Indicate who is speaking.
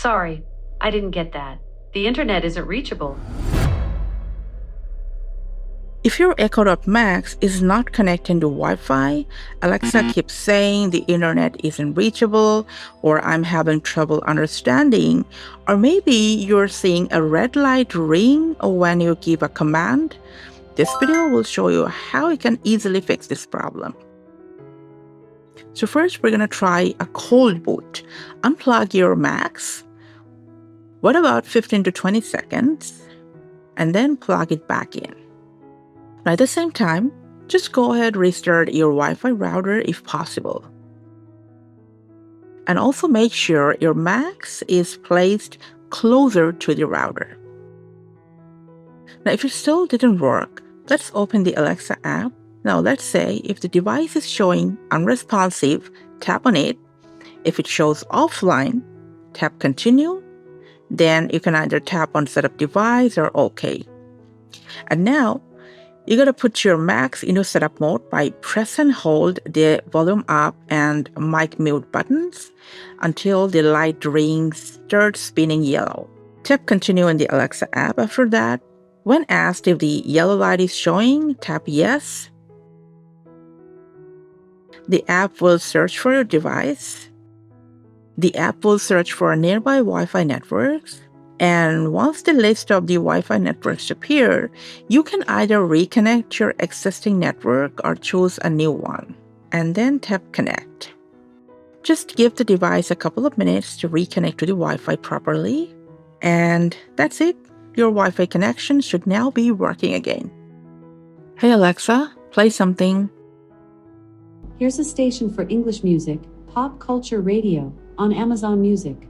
Speaker 1: Sorry, I didn't get that. The internet isn't reachable.
Speaker 2: If your Echo Dot Max is not connecting to Wi-Fi, Alexa keeps saying the internet isn't reachable, or I'm having trouble understanding, or maybe you're seeing a red light ring when you give a command. This video will show you how you can easily fix this problem. So first, we're going to try a cold boot. Unplug your Macs. Wait about 15 to 20 seconds, and then plug it back in. At the same time, just go ahead and restart your Wi-Fi router if possible. And also make sure your Macs is placed closer to the router. Now, if it still didn't work, let's open the Alexa app. Now, let's say if the device is showing unresponsive, tap on it. If it shows offline, tap Continue. Then you can either tap on Setup Device or OK. And now, you gotta put your Macs into setup mode by press and hold the volume up and mic mute buttons until the light ring starts spinning yellow. Tap Continue in the Alexa app after that. When asked if the yellow light is showing, tap Yes. The app will search for your device. The app will search for nearby Wi-Fi networks. And once the list of the Wi-Fi networks appear, you can either reconnect your existing network or choose a new one, and then tap Connect. Just give the device a couple of minutes to reconnect to the Wi-Fi properly, and that's it. Your Wi-Fi connection should now be working again. Hey Alexa, play something.
Speaker 3: Here's a station for English music, pop culture radio, on Amazon Music.